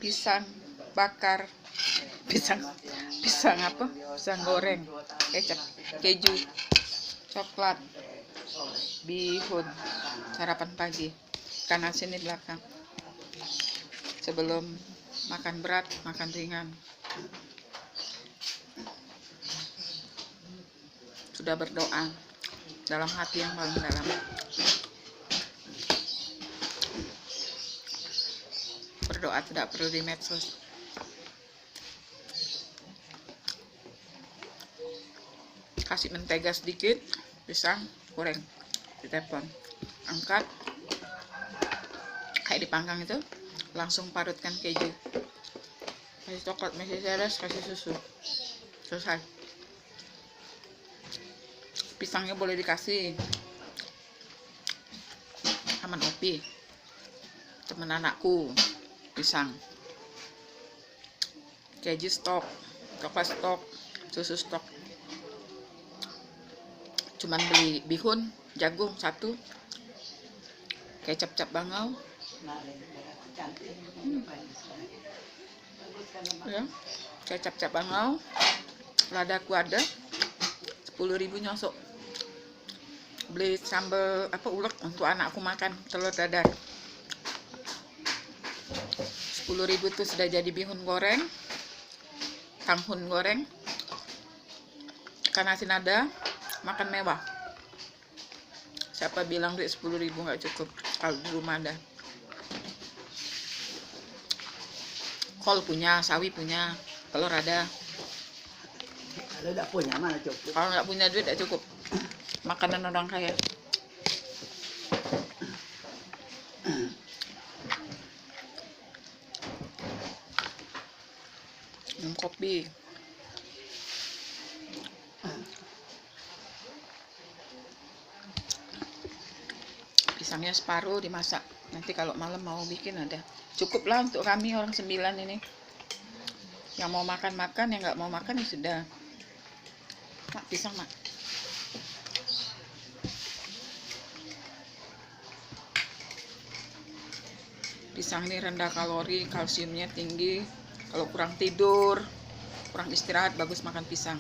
pisang bakar, pisang apa? Pisang goreng, kecap, keju, coklat, bihun, sarapan pagi, ikan asin di belakang. Sebelum makan berat, makan ringan. Sudah berdoa dalam hati yang paling dalam. Berdoa tidak perlu di medsos. Kasih mentega sedikit, pisang goreng, ditepon, angkat, kayak dipanggang itu, langsung parutkan keju, kasih coklat, meses, kasih susu, selesai. Pisangnya boleh dikasih aman Opi, temen anakku, pisang, keju stok, coklat stok, susu stok. Cuman beli bihun, jagung satu, kecap cap bangau, ya, kecap cap bangau, ladaku ada, 10.000 nyosok. Beli sambal apa ulek untuk anakku makan, telur dadar, 10.000 tuh sudah jadi bihun goreng, tanghun goreng, ikan asin ada. Makan mewah. Siapa bilang duit 10.000 nggak cukup kalau di rumah ada. Kol punya, sawi punya, telur ada. Kalau nggak punya mana cukup. Kalau nggak punya duit nggak cukup. Makanan orang kaya. Minum kopi. Pisangnya separuh dimasak. Nanti kalau malam mau bikin ada. Cukuplah untuk kami orang 9 ini. Yang mau makan-makan, yang nggak mau makan ya sudah. Mak, pisang mak. Pisang ini rendah kalori, kalsiumnya tinggi. Kalau kurang tidur, kurang istirahat, bagus makan pisang.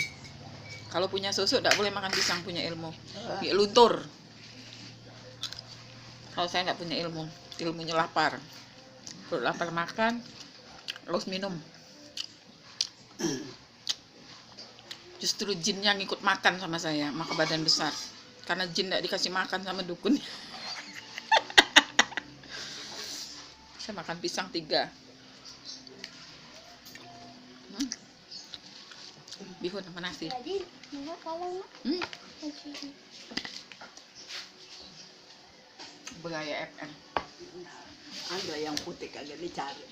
Kalau punya susu, tidak boleh makan pisang, punya ilmu. Ya, luntur. Kalau saya nggak punya ilmu, ilmunya lapar. Perut lapar makan, terus minum. Justru jin yang ikut makan sama saya, maka badan besar. Karena jin nggak dikasih makan sama dukun. Saya makan pisang 3. Bihun sama nasi. Bergaya FM. Ada yang putih kagak dicari.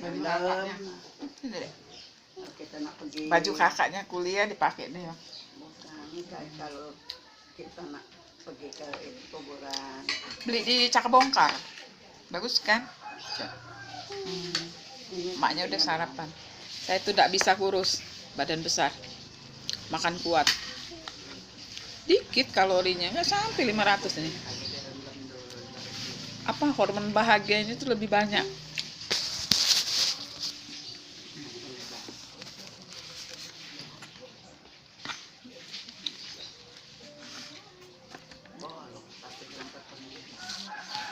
Baju kakaknya. Ini deh. Kita nak pergi. Baju kakaknya kuliah dipakai deh ya. Bukan, kalau kita nak pergi ke kuburan. Beli di Cakabongkar. Bagus kan? Maknya udah sarapan. Saya tuh tidak bisa kurus, badan besar, makan kuat. Dikit kalorinya, nggak sampai 500 ini. Apa hormon bahagianya itu lebih banyak.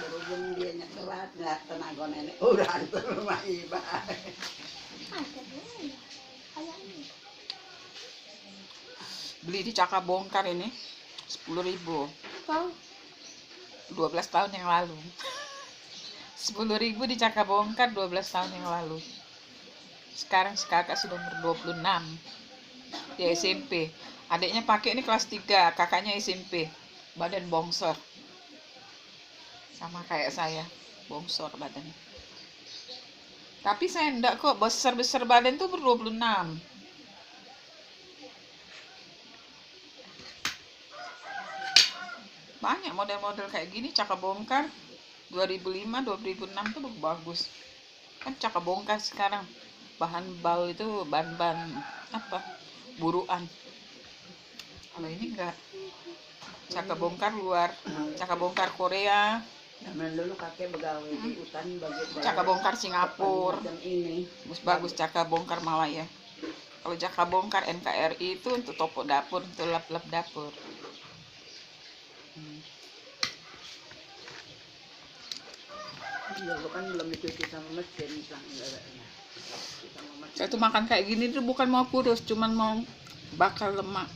Berhubung dia telat, nggak tenaga nenek udah ke rumah iba. Beli di Cakabongkar ini 10.000. 12 tahun yang lalu. 10.000 di Cakabongkar 12 tahun yang lalu. Sekarang si kakak sudah umur 26. Dia SMP. Adiknya pakai ini kelas 3, kakaknya SMP. Badan bongsor. Sama kayak saya, bongsor badannya. Tapi saya enggak kok, besar-besar badan tuh ber-26. Banyak model-model kayak gini, Cakabongkar 2005, 2006 tuh bagus. Kan Cakabongkar sekarang bahan bau itu bahan-bahan apa? Buruan. Kalau ini enggak. Cakabongkar luar, Cakabongkar Korea, Zaman dulu kakek begawe di hutan bagi Caka bongkar Singapura. macam ini. Bagus Caka bongkar Malaya. Kalau Caka bongkar NKRI itu untuk topok dapur, untuk lap-lap dapur. Dulu kan belum dicuci sama mesin sangganya. Saya tuh makan kayak gini tuh bukan mau kurus, cuman mau bakar lemak.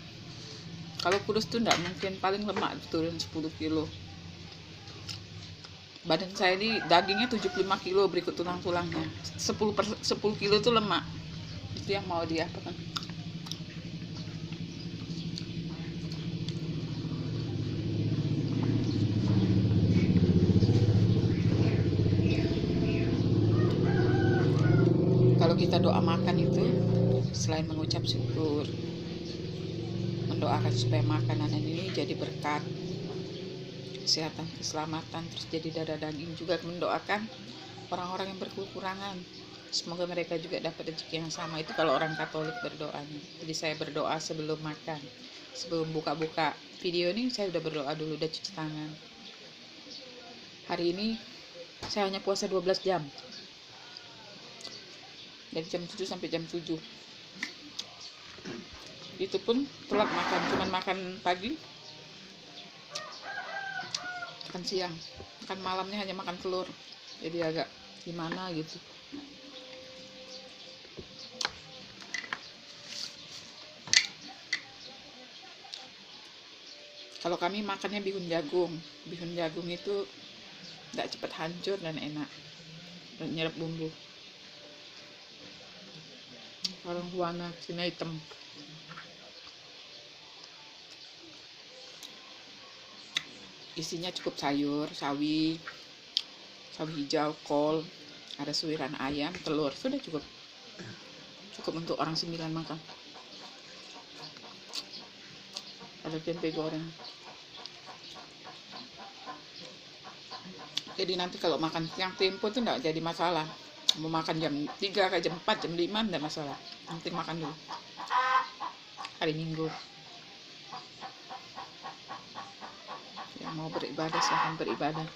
Kalau kurus tuh enggak mungkin, paling lemak turun 10 kilo. Badan saya ini dagingnya 75 kilo berikut tulang-tulangnya. 10 kilo tuh lemak. Itu yang mau dia apa kan? Kalau kita doa makan itu selain mengucap syukur, mendoakan supaya makanan ini jadi berkat, kesehatan, keselamatan, terus jadi darah daging, juga mendoakan orang-orang yang berkekurangan. Semoga mereka juga dapat rezeki yang sama. Itu kalau orang Katolik berdoanya. Jadi saya berdoa sebelum makan, sebelum buka-buka video ini saya udah berdoa dulu, udah cuci tangan. Hari ini saya hanya puasa 12 jam. Dari jam 7 sampai jam 7. Itu pun telat makan, cuman makan pagi, makan siang, makan malamnya hanya makan telur. Jadi agak gimana gitu. Kalau kami makannya bihun jagung. Bihun jagung itu tidak cepat hancur dan enak, dan nyerap bumbu. Orang warna Cina hitam. Isinya cukup sayur, sawi hijau, kol, ada suiran ayam, telur, sudah cukup untuk orang 9 makan. Ada tempe goreng. Jadi nanti kalau makan siang tempo itu enggak jadi masalah. Mau makan jam 3 ke jam 4, jam 5 enggak masalah. Nanti makan dulu. Hari Minggu. Yang mau beribadah silahkan beribadah.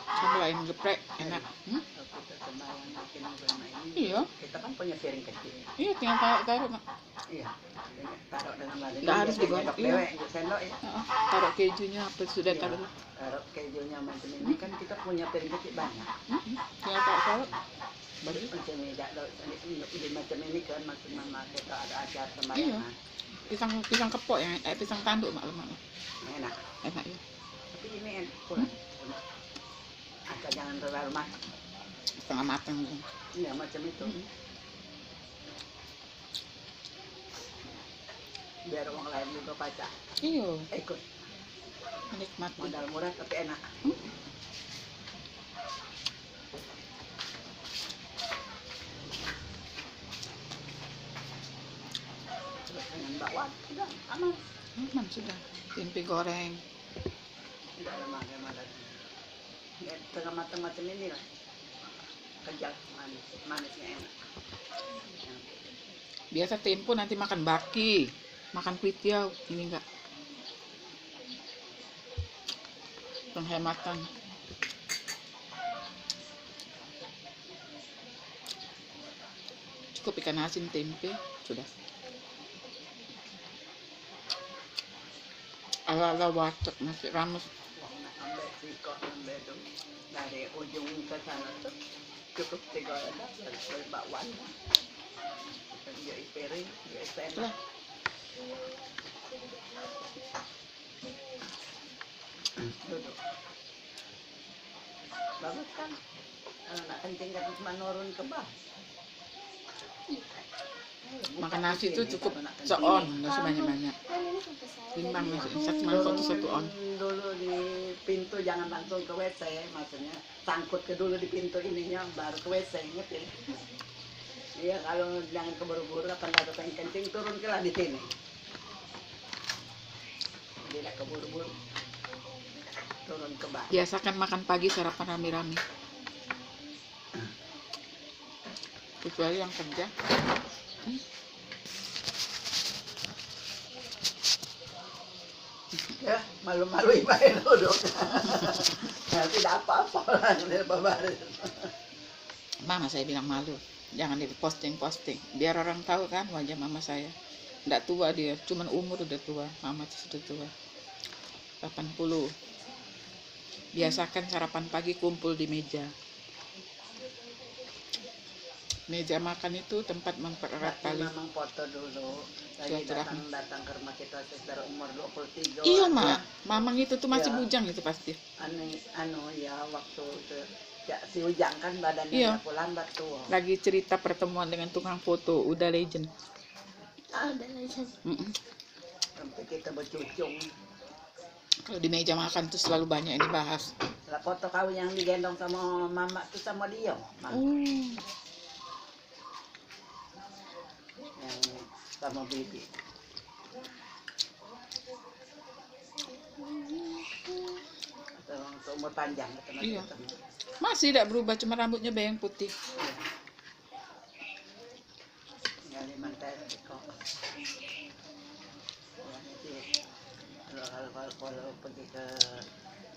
Sambal ayam geprek enak. Kita sembahyang bikin rumah ini. Iya. Kita kan punya piring kecil. Iya, tinggal taruh. Iya. Taruh dengan badan. Nggak harus digoreng. Iya. Sendok ya. Taruh kejunya apa sudah Iya. taruh. Taruh kejunya macam ini kan kita punya piring kecil banyak. Tinggal taruh. Baru. Macam ini macam ini kan macam mana kita ada acara Iya. sembahyang. Pisang kepok yang pisang tanduk malam. Enak. Enak ya. Tapi ini enak kurang. Asal jangan terlalu matang. Setengah matang. Iya macam itu. Biar orang lain juga baca. Iya. Ikut. Menikmati. Modal murah tapi enak. Terus dengan bakwan sudah aman. Aman sudah. Tempe goreng. Tidak ada makan. Ya, tengah matang macam ini lah. Kejal, manisnya enak. Biasa tempo nanti makan baki, makan kuitiau, ini enggak. Penghematan. Cukup ikan asin, tempe, sudah. Ala-ala warteg nasi rames. Ambil sikok, ambil itu dari ujung ke sana tuh cukup 3 ada dari bakwan. Dan dia piring, dia sendok. Lah. Duduk. Bagus kan? Kalau nak kencing kan cuma nurun ke bawah. Makan nasi itu cukup seon, nggak usah banyak-banyak. Timbang nasi, satu mangkok itu 1 on. Dulu di pintu jangan langsung ke WC, maksudnya sangkut ke dulu di pintu ininya baru ke WC, inget ya? Iya, kalau jangan keburu-buru akan ada pengen kencing turun ke lah di sini. Tidak keburu-buru turun ke bawah. Biasakan makan pagi sarapan rame-rame. kecuali yang kerja. Ya, malu-maluin pakai duduk. Nah, tidak apa-apa lah, dia babarin. Mama saya bilang malu, jangan diposting-posting, biar orang tahu kan wajah mama saya. Nggak tua dia, cuman umur udah tua, mama sudah tua, 80. Biasakan sarapan pagi kumpul di meja. Meja makan itu tempat mempererat Tapi tali. memang foto dulu. Lagi datang ke rumah kita sekitar umur 23. Iya, Mak. Mamang itu tuh masih Iya. bujang itu pasti. Ya waktu itu ya, si Ujang kan badannya Iya. aku lambat tua. Lagi cerita pertemuan dengan tukang foto, udah legend. Ada legend. Sampai kita bercucung. Kalau di meja makan tuh selalu banyak yang dibahas. Lah foto kau yang digendong sama mama tuh sama dia, Mama. Yang sama bibi. Atau umur panjang ketemu. Iya. Masih tidak berubah, cuma rambutnya bayang putih. Yang di mantai kok. Kalau pergi ke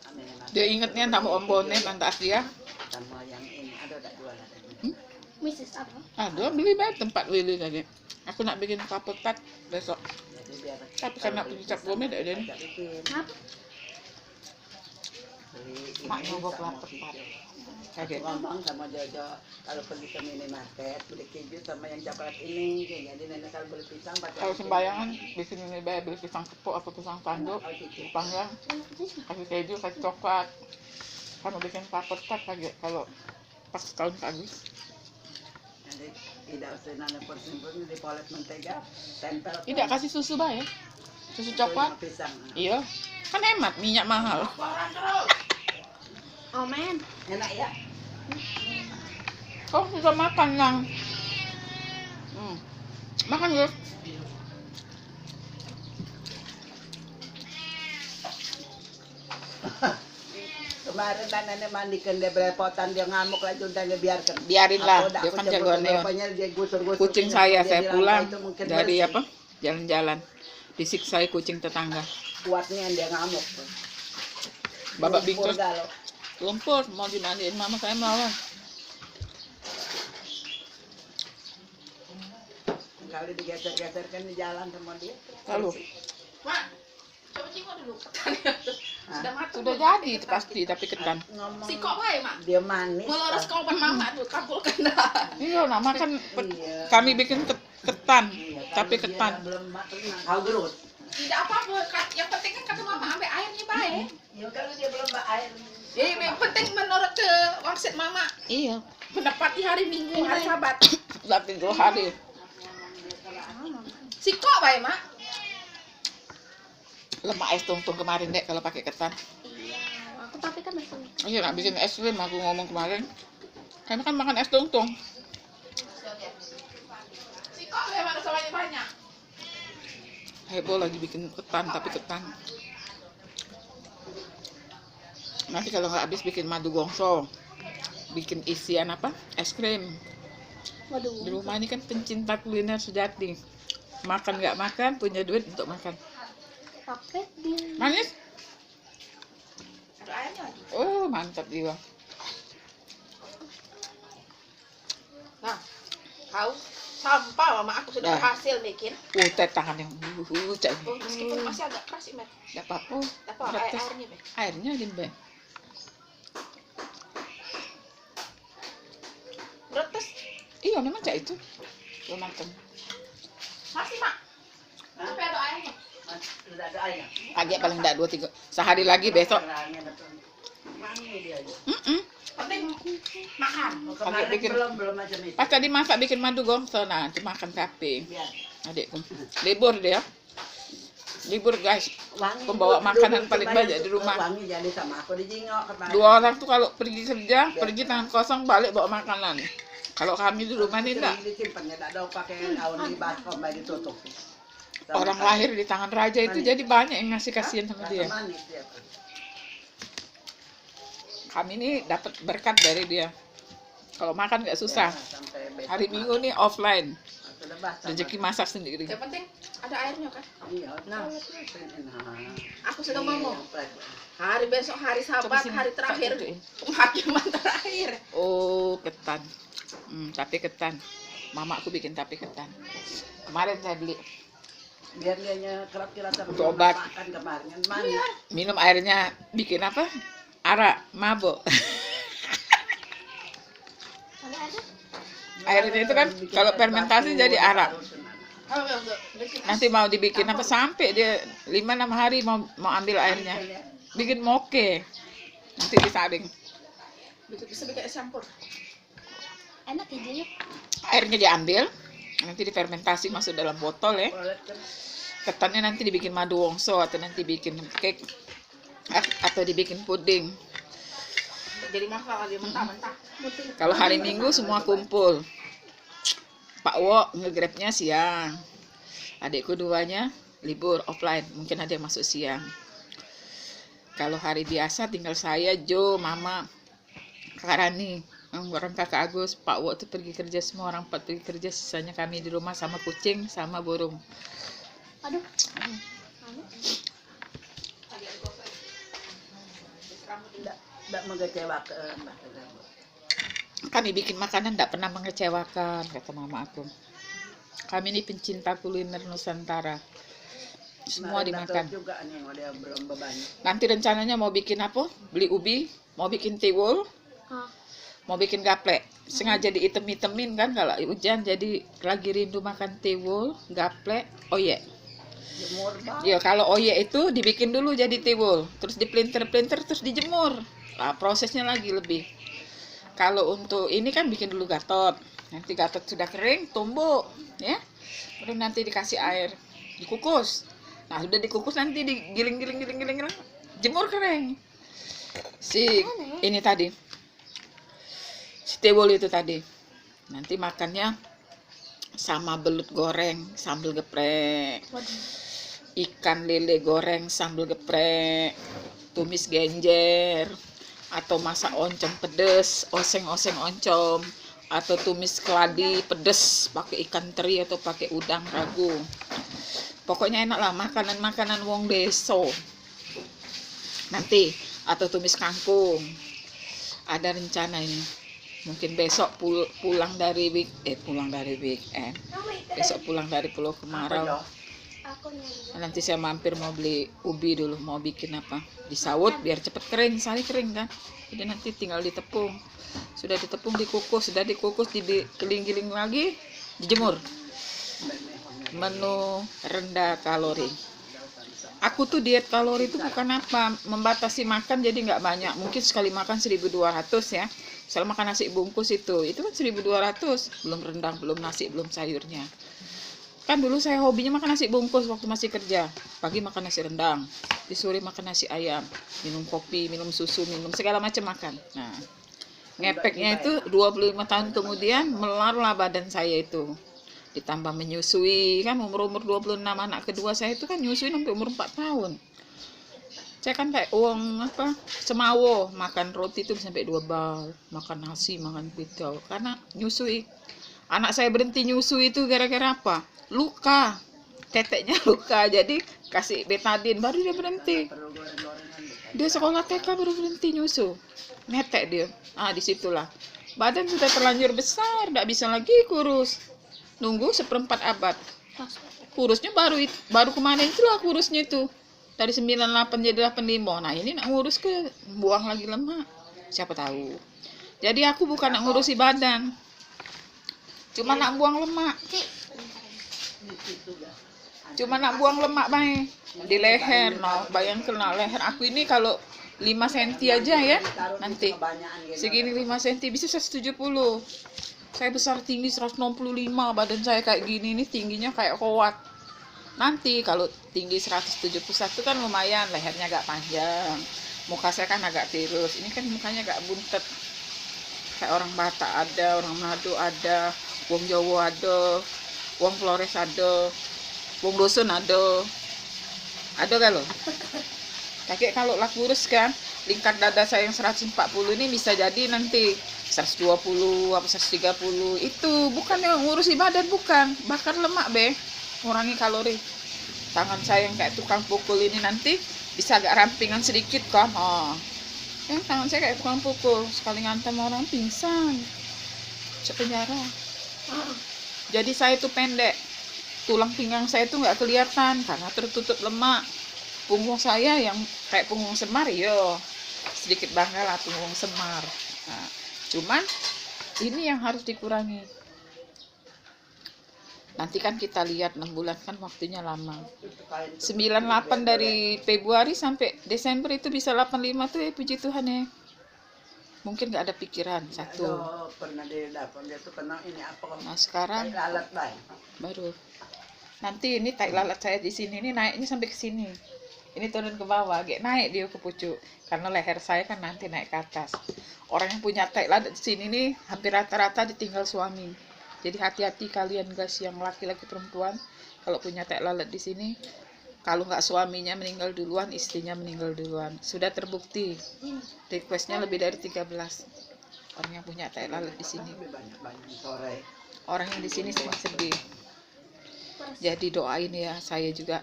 Amerika. Dia ingetnya tamu Om Bonen lantas dia. Sama yang ini ada tak jualan. Mrs. apa? Aduh, beli banget tempat Willy tadi. Aku nak bikin papetat besok. Jadi biar Tapi karena pergi cap gome tidak ada nih. tak bikin. Apa? Beli Mak ini nyogok sama lapar, keju. Pak. Aku Kaget. ngomong sama Jojo kalau pergi ke minimarket beli keju sama yang coklat ini. Jadi nenek kalau beli pisang pakai. Kalau sembayangan bikin ini bayar beli pisang kepok atau pisang tanduk, dipanggang, kasih keju, kasih coklat. Kamu bikin papetat kaget kalau pas tahun habis. Jadi tidak usah nanam persimpun di polet mentega tempel. Tidak kasih susu bayar. Susu coklat. Pisang. Iya. Kan hemat, minyak mahal. Oh men. Enak ya. Kau sudah makan yang makan Gus. Kemarin dan nenek mandikan dia belepotan dia ngamuk lagi udah dia biarkan. Biarinlah, Aku udah dia aku kan jemput jagoan Leon. bapaknya, dia gusur-gusur. Kucing Dia saya di pulang lantai itu mungkin dari bersih. apa? Jalan-jalan. Disiksai kucing tetangga. Kuatnya dia ngamuk tuh. Babak Lumpur bingkus. galau. Lumpur mau dimandiin mama saya melawan. Kali digeser-geserkan di jalan sama dia. Lalu Mak, coba cingok dulu ketannya tuh. Hah? Sudah matang. sudah jadi itu pasti tapi ketan. Ngomong Si kok baik, Mak. dia manis. Melurus ke obat mama tuh, kabulkan dah. Iya, nama kan Iya. kami bikin ketan, Iya, tapi kalau dia ketan. belum matang, kau gerus. Tidak apa-apa, yang penting kan kata mama ambil airnya baik. Ya kalau dia belum air. Yang penting menurut ke wangsit mama Iya. mendapati hari Minggu, hari Sabat. Tapi 2 hari. Si kok baik, Mak. Lemak es tungtung kemarin dek kalau pakai ketan. Iya, aku tapi kan masih. Iya, nak bikin es krim aku ngomong kemarin. Karena kan makan es tungtung. Si kok baik mana soalnya banyak. Heboh lagi bikin ketan tapi ketan. Nanti kalau nggak habis bikin madu gongso, bikin isian apa? Es krim. Waduh. Di rumah ini kan pencinta kuliner sejati. Makan nggak makan punya duit untuk makan. Paket di. Manis? Ada airnya. Oh mantap jiwa. Nah, kau sampah mama aku sudah Dah. berhasil bikin. Teh tangan yang cek. Oh, meskipun masih agak keras sih, Mek. Nggak apa-apa. Apa Gratis. airnya, Mek? Airnya dimbe. Beretes. Iya memang cak itu. Belum mateng. Masih, Mak. Tapi ada airnya. Sudah ada air. Pagi paling enggak 2-3. Sehari lagi besok. Wangi dia. Penting makan. Kemarin bikin- belum macam itu. Pas tadi masak bikin madu gongso, nah itu makan sapi. Biar. Adikku. Libur dia. Libur guys. Wangi. Pembawa makanan Dulu paling kemarin banyak di rumah. Wangi jadi sama aku di jingok kemarin. 2 orang tuh kalau pergi kerja, pergi tangan kosong balik bawa makanan. Kalau kami di rumah ini enggak. Disimpannya tak ada pakai daun di baskom baru ditutup. Orang lahir di tangan raja itu jadi banyak yang ngasih kasihan sama dia. Manis dia tuh. Kami ini dapat berkat dari dia. Kalau makan nggak susah. Sampai besok Hari Minggu nih offline. sudah basah. Rezeki masak sendiri. Yang penting ada airnya kan. Iya, Nah. nah. Aku sudah ngomong. Iya, Hari besok hari Coba Sabat, sini, hari terakhir, tak tunjukin. penghakiman terakhir. Oh, ketan. Tape ketan. Mamaku bikin tape ketan. Kemarin saya beli. biar dianya kerap kirasa Untuk obat. makan kemarin mana Minum airnya bikin apa? Arak, mabuk. Airnya itu kan kalau fermentasi jadi arak. Oh, enggak. Nanti mau dibikin apa sampai dia 5-6 hari mau ambil airnya. Bikin moke. Nanti disaring. Bisa bikin es campur. Enak ya dia. Airnya diambil, nanti difermentasi masuk dalam botol ya. Ketannya nanti dibikin madu wongso atau nanti bikin cake atau dibikin puding. Jadi mahal dia mentah-mentah. Kalau hari Minggu semua kumpul. Pak Wo nge-grabnya siang. Adikku duanya libur offline, mungkin ada yang masuk siang. Kalau hari biasa tinggal saya, Jo, Mama, Kak Rani, orang Kakak Agus, Pak Wo tuh pergi kerja, semua orang pergi kerja, sisanya kami di rumah sama kucing sama burung. Aduh. tidak mengecewakan Kami bikin makanan tidak pernah mengecewakan, kata mama aku. Kami ini pencinta kuliner Nusantara. Semua dimakan. juga nih dia belum beban Nanti rencananya mau bikin apa? Beli ubi, mau bikin tiwul, Ah. mau bikin gaplek. Sengaja diitem-itemin kan kalau hujan, jadi lagi rindu makan tiwul, gaplek, oyek. jemur bang Ya kalau oyek itu dibikin dulu jadi tiwul, terus dipelintir-pelintir, terus dijemur. Nah, prosesnya lagi lebih. Kalau untuk ini kan bikin dulu gatot. Nanti gatot sudah kering, tumbuk, ya. Baru nanti dikasih air, dikukus. Nah, sudah dikukus nanti digiling-giling, jemur kering. Ini tadi. Si tiwul itu tadi. Nanti makannya sama belut goreng, sambal geprek. Ikan lele goreng sambal geprek, tumis genjer, atau masak oncom pedes, oseng-oseng oncom, atau tumis keladi pedes pakai ikan teri atau pakai udang ragu. Pokoknya enak lah, makanan-makanan wong deso. Nanti atau tumis kangkung. Ada rencana ini. Mungkin besok pulang dari weekend. Besok pulang dari Pulau Kemarau. Aku nyari. Nanti saya mampir mau beli ubi dulu, mau bikin apa? Disawut biar cepet kering, sari kering kan. Jadi nanti tinggal ditepung. Sudah ditepung, dikukus, sudah dikukus, digiling-giling lagi, dijemur. Menu rendah kalori. Aku tuh diet kalori itu bukan apa, membatasi makan jadi nggak banyak. Mungkin sekali makan 1.200 ya. Misalnya makan nasi bungkus itu kan 1.200, belum rendang, belum nasi, belum sayurnya. Kan dulu saya hobinya makan nasi bungkus waktu masih kerja. Pagi makan nasi rendang, di sore makan nasi ayam, minum kopi, minum susu, minum segala macam makan. Nah, ngepeknya itu 25 tahun kemudian melarlah badan saya itu. Ditambah menyusui, kan umur-umur 26, anak kedua saya itu kan nyusui sampai umur 4 tahun. Saya kan kayak uang apa, semawo, makan roti itu sampai 2 bal, makan nasi, makan pisau, karena nyusui. Anak saya berhenti nyusui itu gara-gara apa? Luka, teteknya luka, jadi kasih betadin baru dia berhenti. perlu goreng-gorengan Dia sekolah TK baru berhenti nyusu, netek dia. Disitulah badan sudah terlanjur besar, tidak bisa lagi kurus. Nunggu 1/4 abad, kurusnya baru kemarin itulah kurusnya itu dari 98 jadi 85. Nah ini nak ngurus ke buang lagi lemak, siapa tahu. Jadi aku bukan nak ngurusi badan, cuma nak buang lemak. Cuma nak buang lemak baik di leher. Nah, bayangkan nah, leher aku ini kalau 5 cm aja ya, nanti segini 5 cm bisa 170. Saya besar tinggi 165, badan saya kayak gini nih, tingginya kayak kuat. Nanti kalau tinggi 171 kan lumayan, lehernya agak panjang. Muka saya kan agak tirus. Ini kan mukanya agak buntet. Kayak orang Batak ada, orang Manado ada, wong Jawa ada, wong Flores ada, wong Dusun ada. Ada kan lo? Kakek kalau lah kurus kan, lingkar dada saya yang 140 ini bisa jadi nanti 120 apa 130 itu bukan yang ngurusi badan, bukan bakar lemak ngurangi kalori. Tangan saya yang kayak tukang pukul ini nanti bisa agak rampingan sedikit kan. Tangan saya kayak tukang pukul, sekali ngantem orang pingsan, masuk penjara. Jadi saya tuh pendek, tulang pinggang saya tuh nggak kelihatan karena tertutup lemak. Punggung saya yang kayak punggung semar, sedikit bangga lah punggung semar. Nah, cuman ini yang harus dikurangi. Nanti kan kita lihat 6 bulan kan waktunya lama. 98 dari Februari sampai Desember itu bisa 85 tuh puji Tuhan ya. Mungkin nggak ada pikiran satu. Pernah dia tuh kena ini apa? Nah sekarang tai lalat baru. Nanti ini tai lalat saya di sini ini naiknya sampai ke sini. Ini turun ke bawah, agak naik dia ke pucuk. Karena leher saya kan nanti naik ke atas. Orang yang punya tai lalat di sini nih hampir rata-rata ditinggal suami. Jadi hati-hati kalian guys yang laki-laki perempuan kalau punya tai lalat di sini, kalau nggak suaminya meninggal duluan, istrinya meninggal duluan. Sudah terbukti. Requestnya lebih dari 13 orang yang punya tai lalat di sini. Orang yang di sini sedih. Jadi doain ya, saya juga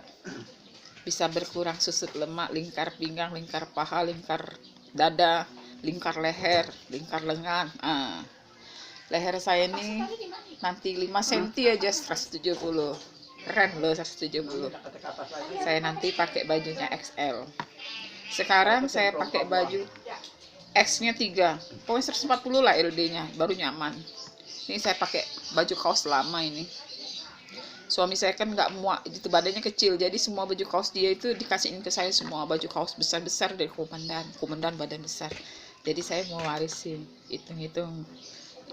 bisa berkurang susut lemak, lingkar pinggang, lingkar paha, lingkar dada, lingkar leher, lingkar lengan. Leher saya ini nanti 5 cm aja 170. Keren loh 170. Saya nanti pakai bajunya XL. Sekarang saya pakai baju X-nya 3. Pokoknya 140 lah LD-nya, baru nyaman. Ini saya pakai baju kaos lama ini. Suami saya kan nggak muat, itu badannya kecil, jadi semua baju kaos dia itu dikasihin ke saya semua, baju kaos besar-besar dari komandan badan besar. Jadi saya mau warisin, hitung-hitung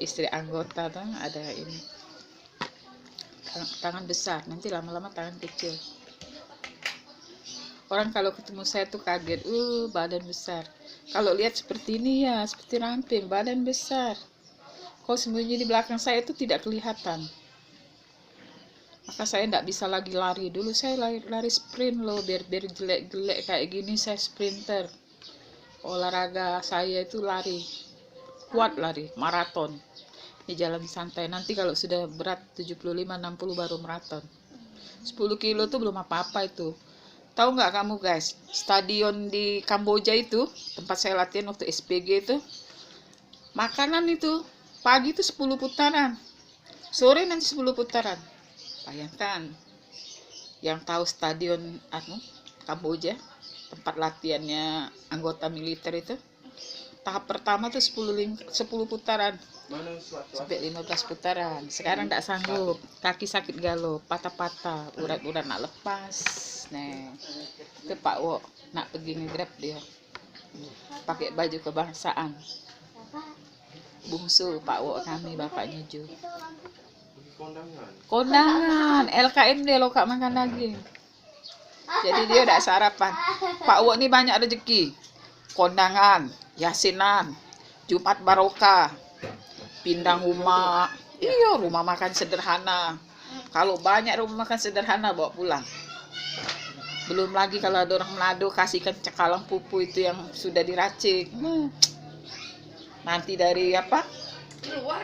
istri anggota tuh ada ini tangan besar, nanti lama-lama tangan kecil. Orang kalau ketemu saya tuh kaget, badan besar. Kalau lihat seperti ini ya, seperti ramping, badan besar. Kalau sembunyi di belakang saya itu tidak kelihatan. Maka saya tidak bisa lagi lari. Dulu saya lari sprint loh, biar jelek-jelek kayak gini saya sprinter. Olahraga saya itu lari, kuat lari, maraton. Di jalan santai. Nanti kalau sudah berat 75-60 baru maraton. 10 kilo tuh belum apa-apa itu. Tahu nggak kamu guys, stadion di Kamboja itu, tempat saya latihan waktu SPG itu, makanan itu, pagi itu 10 putaran, sore nanti 10 putaran. Bayangkan, yang tahu stadion Kamboja, tempat latihannya anggota militer itu, tahap pertama tuh 10 putaran sampai 15 putaran. Sekarang tidak sanggup, kaki sakit galau, patah-patah, urat-urat nak lepas. Nah, itu Pak Wo nak pergi nge-grab dia, pakai baju kebangsaan. Bungsu Pak Wo kami, bapaknya Ju. Kondangan, LKM dia lokak makan daging. Jadi dia tidak sarapan. Pak Wo ini banyak rezeki. Kondangan, yasinan, Jumat barokah, pindang rumah. Iya, rumah makan sederhana. Kalau banyak rumah makan sederhana bawa pulang. Belum lagi kalau ada orang Manado kasihkan cakalang pupu itu yang sudah diracik. Nanti dari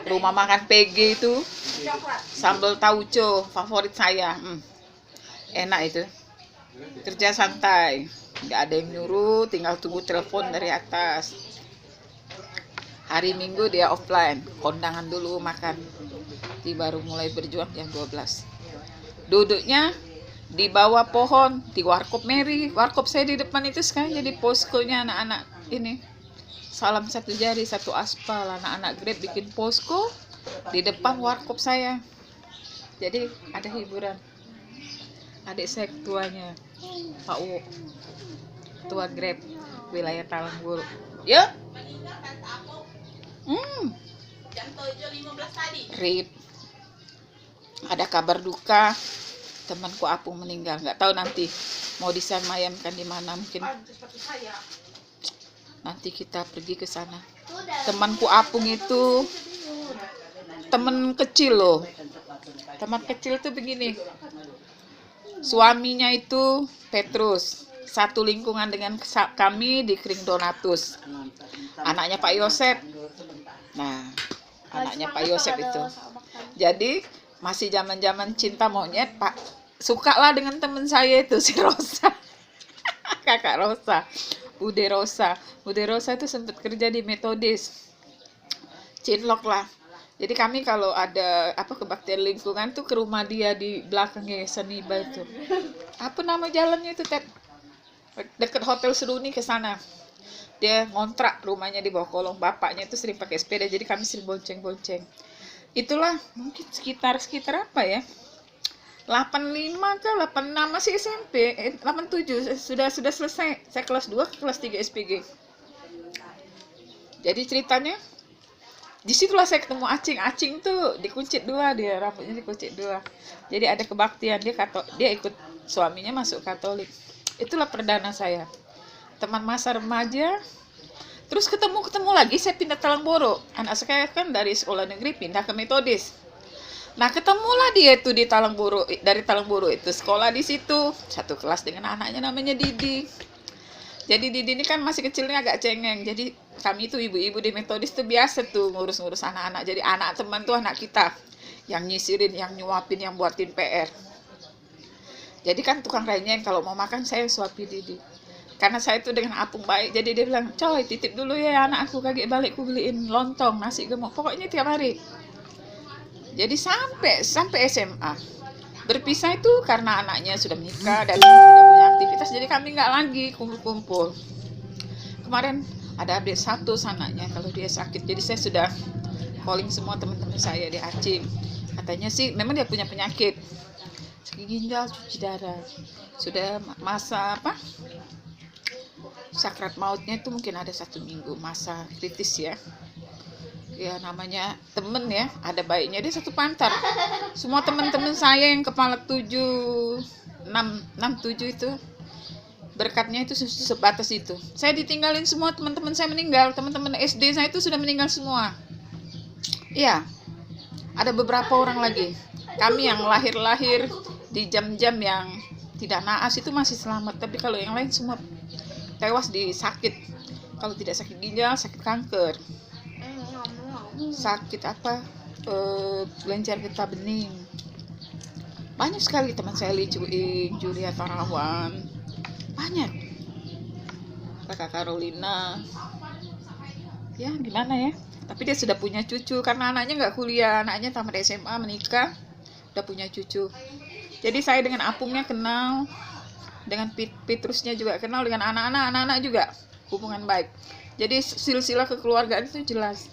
rumah makan PG itu sambal tauco favorit saya. Enak itu. Kerja santai, nggak ada yang nyuruh, tinggal tunggu telepon dari atas. Hari Minggu dia offline, kondangan dulu makan. Nanti baru mulai berjuang jam 12. Duduknya di bawah pohon di Warkop Mary. Warkop saya di depan itu sekarang jadi poskonya anak-anak ini. Salam satu jari satu aspal, anak-anak Grab bikin posko di depan warkop saya. Jadi ada hiburan. Adik saya ketuanya, Pak Wo, ketua Grab wilayah Talanggul. Ya? Rip. Ada kabar duka, temanku Apung meninggal. Nggak tahu nanti mau disemayamkan di mana, mungkin nanti kita pergi ke sana. Temanku Apung itu teman kecil loh. Teman kecil tuh begini. Suaminya itu Petrus, satu lingkungan dengan kami di Kring Donatus. Anaknya Pak Yosep. Nah, Kalau anaknya semangat Pak Yosep kalau ada itu. sahabat kan. Jadi masih zaman-zaman cinta monyet, Pak. Suka lah dengan temen saya itu si Rosa. Kakak Rosa. Bude Rosa. Bude Rosa itu sempat kerja di Metodis. Cinlok lah. Jadi kami kalau ada kebaktian lingkungan tuh ke rumah dia di belakang Yayasan Niba itu. Apa nama jalannya itu, Ted? Deket Hotel Seruni ke sana. Dia ngontrak rumahnya di bawah kolong, bapaknya itu sering pakai sepeda, jadi kami sering bonceng-bonceng. Itulah mungkin sekitar apa ya, 85 ke 86 masih SMP, 87 sudah selesai. Saya kelas 2 ke kelas 3 SPG. Jadi ceritanya disitulah saya ketemu Acing tuh dikuncit 2, dia rambutnya dikuncit 2. Jadi ada kebaktian, dia ikut suaminya masuk Katolik. Itulah perdana saya, teman masa remaja. Terus ketemu lagi, saya pindah Talangboro. Anak saya kan dari sekolah negeri pindah ke Metodis. Nah, ketemulah dia itu di Talangboro, dari Talangboro itu sekolah di situ, satu kelas dengan anaknya namanya Didi. Jadi Didi ini kan masih kecilnya agak cengeng. Jadi kami itu ibu-ibu di Metodis tuh biasa tuh ngurus-ngurus anak-anak. Jadi anak teman tuh anak kita yang nyisirin, yang nyuapin, yang buatin PR. Jadi kan tukang renyeng, kalau mau makan saya suapi Didi. Karena saya itu dengan apung baik, jadi dia bilang, "Coy, titip dulu ya anak aku, kagak balik ku beliin lontong, nasi gemuk." Pokoknya tiap hari. Jadi sampai SMA. Berpisah itu karena anaknya sudah menikah dan tidak punya aktivitas, jadi kami nggak lagi kumpul-kumpul. Kemarin ada update satu anaknya kalau dia sakit, jadi saya sudah calling semua teman-teman saya di Aceh. Katanya sih memang dia punya penyakit sakit ginjal, cuci darah, sudah masa sakrat mautnya itu mungkin ada 1 minggu, masa kritis ya. Ya namanya temen ya, ada baiknya dia satu pantar. Semua teman-teman saya yang kepala 7, 6, 7 itu berkatnya itu sebatas itu. Saya ditinggalin semua, teman-teman saya meninggal, teman-teman SD saya itu sudah meninggal semua. Iya, ada beberapa orang lagi. Kami yang lahir di jam-jam yang tidak naas itu masih selamat, tapi kalau yang lain semua tewas di sakit. Kalau tidak sakit ginjal, sakit kanker. Sakit kelenjar getah bening. Banyak sekali teman saya, Licuing, Julia Tarawan. Banyak. Kakak Carolina. Ya, gimana ya? Tapi dia sudah punya cucu karena anaknya nggak kuliah, anaknya tamat SMA, menikah, udah punya cucu. Jadi saya dengan apungnya kenal, dengan Petrusnya juga kenal, dengan anak-anak juga hubungan baik. Jadi silsilah kekeluargaan itu jelas.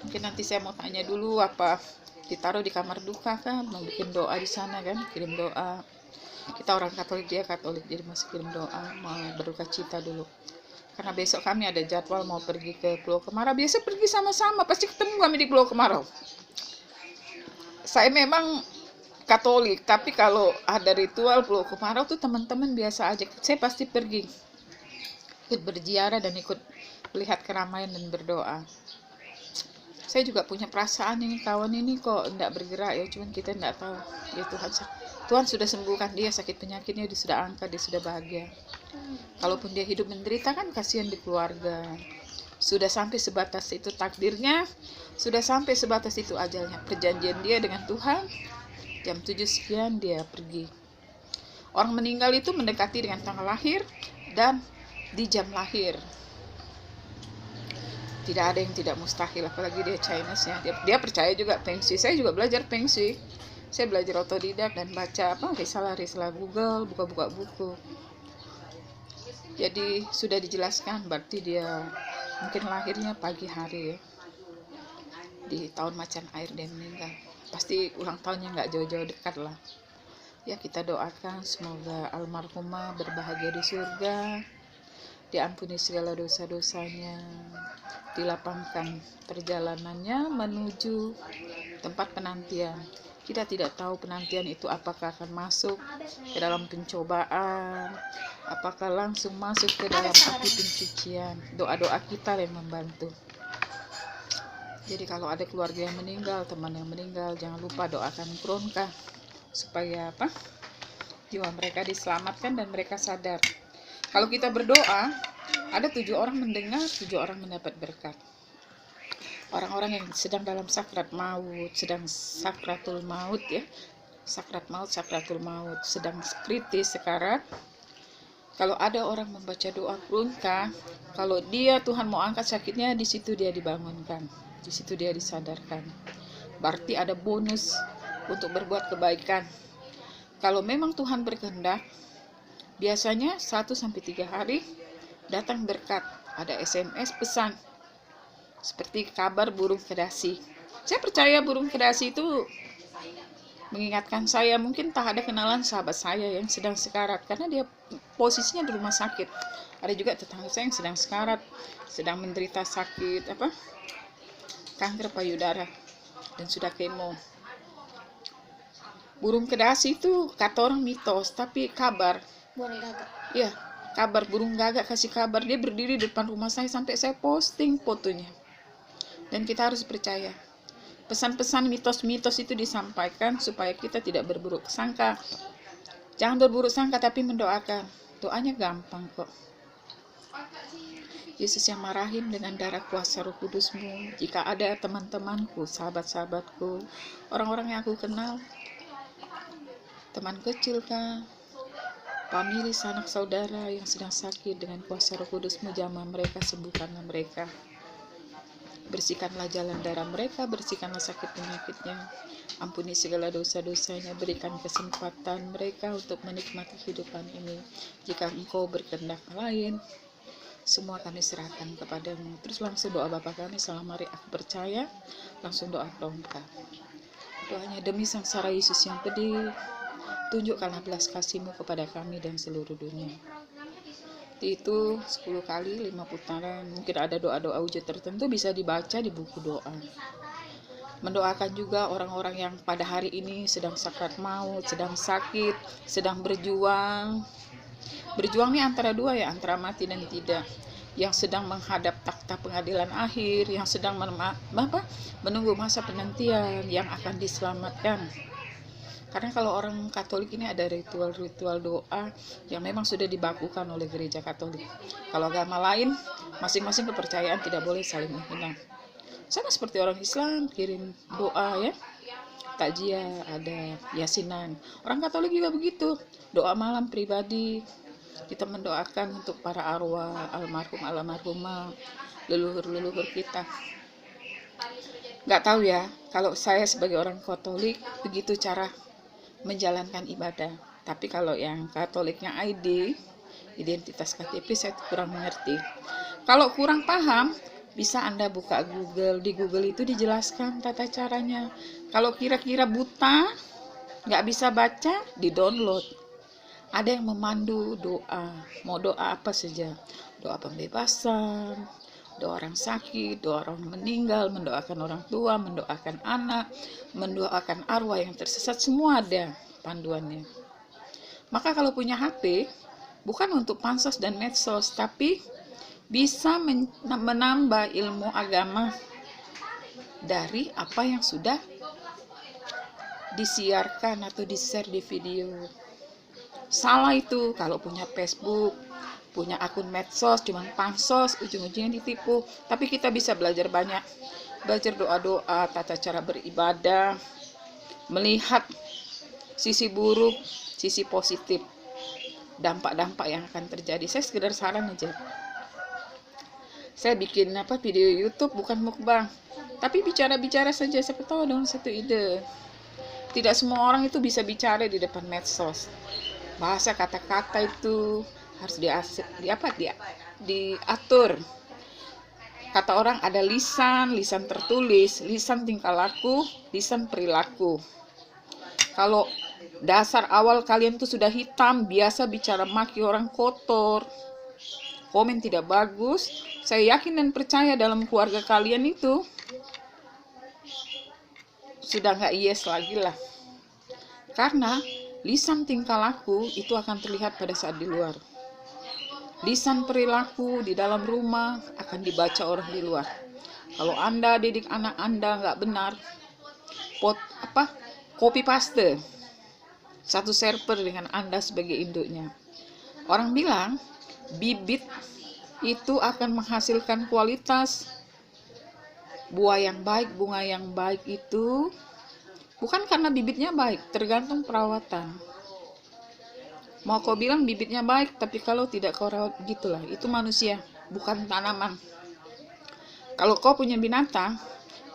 Mungkin nanti saya mau tanya dulu apa ditaruh di kamar duka kan, mau bikin doa di sana kan, kirim doa. Kita orang Katolik, dia Katolik, jadi masih kirim doa, mau berduka cita dulu. Karena besok kami ada jadwal mau pergi ke Pulau Kemarau. Biasa pergi sama-sama, pasti ketemu kami di Pulau Kemarau. Saya memang Katolik, tapi kalau ada ritual Pulau Kemarau tuh teman-teman biasa aja. Saya pasti pergi, ikut berziarah dan ikut melihat keramaian dan berdoa. Saya juga punya perasaan ini, kawan ini kok enggak bergerak ya, cuman kita enggak tahu. Ya Tuhan sudah sembuhkan dia sakit penyakitnya, dia sudah angkat, dia sudah bahagia. Kalaupun dia hidup menderita kan kasihan di keluarga. Sudah sampai sebatas itu takdirnya, sudah sampai sebatas itu ajalnya. Perjanjian dia dengan Tuhan, jam 7 sekian dia pergi. Orang meninggal itu mendekati dengan tanggal lahir dan di jam lahir. Tidak ada yang tidak mustahil, apalagi dia Chinese ya. Dia percaya juga Feng Shui. Saya juga belajar Feng Shui. Saya belajar otodidak dan baca risalah Google, buka-buka buku. Jadi sudah dijelaskan, berarti dia mungkin lahirnya pagi hari ya. Di tahun macan air dia meninggal. Pasti ulang tahunnya nggak jauh-jauh dekat lah. Ya kita doakan semoga almarhumah berbahagia di surga, diampuni segala dosa-dosanya, dilapangkan perjalanannya menuju tempat penantian. Kita tidak tahu penantian itu apakah akan masuk ke dalam pencobaan, apakah langsung masuk ke dalam api pencucian. Doa-doa kita yang membantu. Jadi kalau ada keluarga yang meninggal, teman yang meninggal, jangan lupa doakan Kronka supaya jiwa mereka diselamatkan dan mereka sadar. Kalau kita berdoa, ada 7 orang mendengar, 7 orang mendapat berkat. orang-orang yang sedang dalam sakrat maut, sedang sakratul maut ya, sakratul maut, sedang kritis sekarat. Kalau ada orang membaca doa Krunka, kalau dia Tuhan mau angkat sakitnya, di situ dia dibangunkan, di situ dia disadarkan. Berarti ada bonus untuk berbuat kebaikan. Kalau memang Tuhan berkehendak, biasanya 1-3 hari datang berkat, ada SMS pesan, seperti kabar burung kedasi. Saya percaya burung kedasi itu mengingatkan saya, mungkin tak ada kenalan sahabat saya yang sedang sekarat, karena dia posisinya di rumah sakit. Ada juga tetangga saya yang sedang sekarat, sedang menderita sakit kanker payudara dan sudah kemo. Burung kedasi itu kata orang mitos, tapi kabar. Burung gagak. Ya, kabar burung gagak kasih kabar. Dia berdiri di depan rumah saya sampai saya posting fotonya. Dan kita harus percaya. Pesan-pesan mitos-mitos itu disampaikan supaya kita tidak berburuk sangka. Jangan berburuk sangka tapi mendoakan. Doanya gampang kok. Yesus yang marahin dengan darah kuasa Roh Kudus-Mu. Jika ada teman-temanku, sahabat-sahabatku, orang-orang yang aku kenal, teman kecil kah, famili, sanak saudara yang sedang sakit, dengan kuasa Roh Kudus-Mu jamah mereka, sembuhkanlah mereka. Bersihkanlah jalan darah mereka, bersihkanlah sakit penyakitnya, ampuni segala dosa-dosanya, berikan kesempatan mereka untuk menikmati kehidupan ini. Jika Engkau berkehendak lain, semua kami serahkan kepadamu. Terus langsung doa Bapa kami, salam mari aku percaya, langsung doa Krunka. Doanya, demi sangsara Yesus yang pedih, tunjukkanlah belas kasih-Mu kepada kami dan seluruh dunia. Itu 10 kali 5 putaran. Mungkin ada doa-doa wujud tertentu bisa dibaca di buku doa. Mendoakan juga orang-orang yang pada hari ini sedang sakrat maut, sedang sakit, sedang berjuang. Berjuang ini antara dua ya, antara mati dan tidak. Yang sedang menghadap takhta pengadilan akhir, yang sedang menunggu masa penantian, yang akan diselamatkan. Karena kalau orang Katolik ini ada ritual-ritual doa yang memang sudah dibakukan oleh gereja Katolik. Kalau agama lain, masing-masing kepercayaan tidak boleh saling menghina. Sama seperti orang Islam, kirim doa ya, takziah, ada yasinan. Orang Katolik juga begitu, doa malam pribadi. Kita mendoakan untuk para arwah, almarhum, almarhumah, leluhur-leluhur kita. Nggak tahu ya, kalau saya sebagai orang Katolik, begitu cara menjalankan ibadah. Tapi kalau yang Katoliknya ID, identitas KTP, saya kurang mengerti. Kalau kurang paham, bisa Anda buka Google. Di Google itu dijelaskan tata caranya. Kalau kira-kira buta, nggak bisa baca, di-download. Ada yang memandu doa, mau doa apa saja. Doa pembebasan, doa orang sakit, doa orang meninggal, mendoakan orang tua, mendoakan anak, mendoakan arwah yang tersesat, semua ada panduannya. Maka kalau punya HP, bukan untuk pansos dan medsos, tapi bisa menambah ilmu agama dari apa yang sudah disiarkan atau di-share di video. Salah itu kalau punya Facebook, punya akun medsos, cuman pansos, ujung-ujungnya ditipu. Tapi kita bisa belajar banyak, belajar doa-doa, tata cara beribadah, melihat sisi buruk, sisi positif, dampak-dampak yang akan terjadi. Saya sekedar saran aja. Saya bikin video YouTube bukan mukbang, tapi bicara-bicara saja, siapa tahu dong satu ide. Tidak semua orang itu bisa bicara di depan medsos. Bahasa kata-kata itu harus diatur. Kata orang ada lisan tertulis, lisan tingkah laku, lisan perilaku. Kalau dasar awal kalian tuh sudah hitam, biasa bicara maki orang kotor, komen tidak bagus, saya yakin dan percaya dalam keluarga kalian itu sudah nggak yes lagi lah. Karena lisan tingkah laku itu akan terlihat pada saat di luar. Lisan perilaku di dalam rumah akan dibaca orang di luar. Kalau Anda didik anak Anda nggak benar, copy paste satu server dengan Anda sebagai induknya. Orang bilang bibit itu akan menghasilkan kualitas. Buah yang baik, bunga yang baik itu bukan karena bibitnya baik, tergantung perawatan. Mau kau bilang bibitnya baik, tapi kalau tidak kau rawat, gitulah. Itu manusia, bukan tanaman. Kalau kau punya binatang,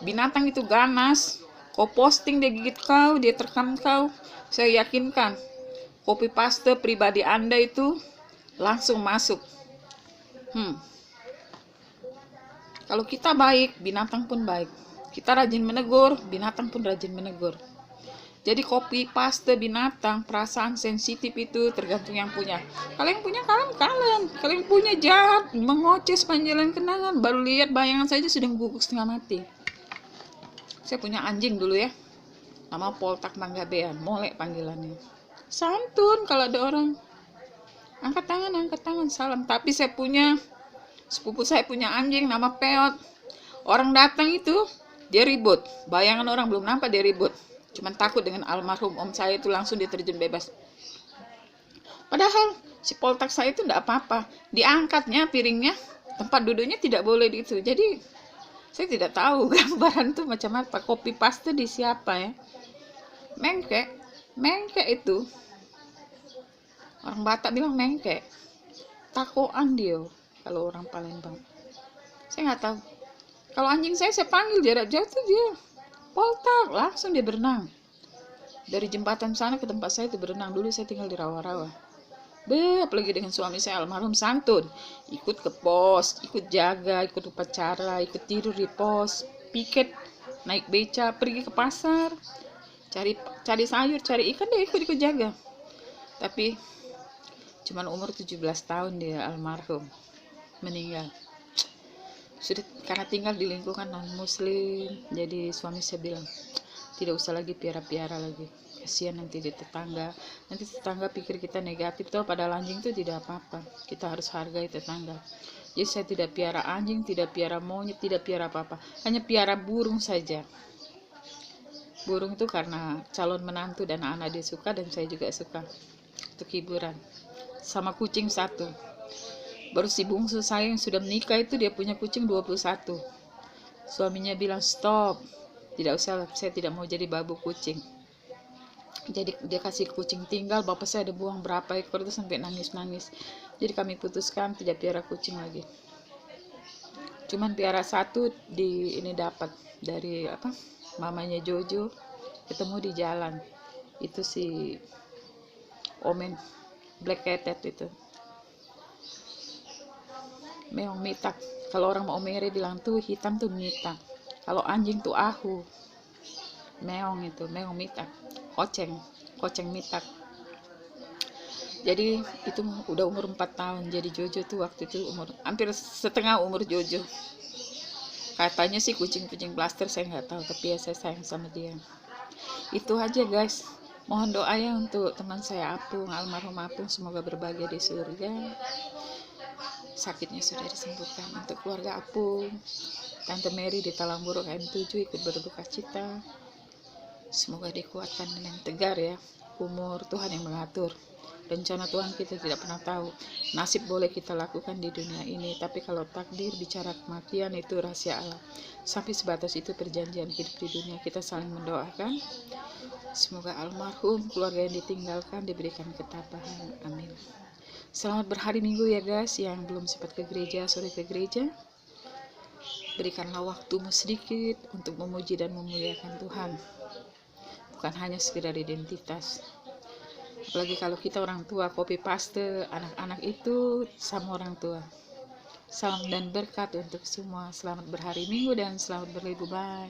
binatang itu ganas. Kau posting dia gigit kau, dia terkam kau. Saya yakinkan, copy paste pribadi Anda itu langsung masuk. Kalau kita baik, binatang pun baik. Kita rajin menegur, binatang pun rajin menegur. Jadi copy paste binatang, perasaan sensitif itu tergantung yang punya. Kalau yang punya kalem, kalem. Kalau yang punya jahat, mengoceh sepanjang kenangan, baru lihat bayangan saja sudah gugup setengah mati. Saya punya anjing dulu ya, nama Poltak Manggabean, Molek panggilannya. Santun kalau ada orang, angkat tangan, salam. Tapi saya punya, sepupu saya punya anjing nama Peot. Orang datang itu, dia ribut. Bayangan orang belum nampak dia ribut. Cuman takut dengan almarhum om saya itu langsung dia terjun bebas. Padahal si Poltak saya itu enggak apa-apa. Diangkatnya piringnya, tempat duduknya tidak boleh itu. Jadi saya tidak tahu gambaran tuh macam apa. Copy paste di siapa ya. Mengke itu. Orang Batak bilang mengke. Takoan dia kalau orang Palembang. Saya nggak tahu. Kalau anjing saya panggil jarak jauh tuh dia Poltak, langsung dia berenang. Dari jembatan sana ke tempat saya itu berenang. Dulu saya tinggal di rawa-rawa. Apalagi dengan suami saya almarhum santun. Ikut ke pos, ikut jaga, ikut upacara, ikut tidur di pos, piket, naik beca, pergi ke pasar, cari sayur, cari ikan, dia ikut jaga. Tapi cuman umur 17 tahun dia almarhum, meninggal. Sudah karena tinggal di lingkungan non muslim, jadi suami saya bilang tidak usah lagi piara-piara lagi, kasihan nanti tetangga pikir kita negatif. Tahu padahal anjing itu tidak apa-apa, kita harus hargai tetangga. Jadi saya tidak piara anjing, tidak piara monyet, tidak piara apa-apa, hanya piara burung saja. Burung itu karena calon menantu dan anak dia suka, dan saya juga suka untuk hiburan. Sama kucing satu. Baru si bungsu saya yang sudah menikah itu dia punya kucing 21. Suaminya bilang stop, tidak usah, saya tidak mau jadi babu kucing. Jadi dia kasih kucing tinggal, bapak saya ada buang berapa ekor itu sampai nangis-nangis. Jadi kami putuskan tidak piara kucing lagi. Cuman piara satu di ini dapat dari mamanya Jojo, ketemu di jalan. Itu si Omen Black Catet itu. Meong mitak. Kalau orang mau mere bilang tuh hitam tuh mitak. Kalau anjing tuh ahu. Meong itu, meong mitak. Koceng mitak. Jadi itu udah umur 4 tahun. Jadi Jojo tuh waktu itu hampir setengah umur Jojo. Katanya sih kucing-kucing blaster, saya nggak tahu, tapi ya saya sayang sama dia. Itu aja guys. Mohon doa ya untuk teman saya Apung, almarhum Apung, semoga berbahagia di surga. Sakitnya sudah disembuhkan. Untuk keluarga Apung, Tante Mary di Talangburuk KM7 ikut berduka cita. Semoga dikuatkan dengan tegar ya. Umur Tuhan yang mengatur. Rencana Tuhan kita tidak pernah tahu. Nasib boleh kita lakukan di dunia ini, tapi kalau takdir bicara kematian itu rahasia Allah. Sampai sebatas itu perjanjian hidup di dunia. Kita saling mendoakan. Semoga almarhum, keluarga yang ditinggalkan diberikan ketabahan. Amin. Selamat berhari Minggu ya guys, yang belum sempat ke gereja, sore ke gereja. Berikanlah waktumu sedikit untuk memuji dan memuliakan Tuhan. Bukan hanya sekedar identitas. Apalagi kalau kita orang tua, copy paste anak-anak itu sama orang tua. Salam dan berkat untuk semua. Selamat berhari Minggu dan selamat berlibur. Bye.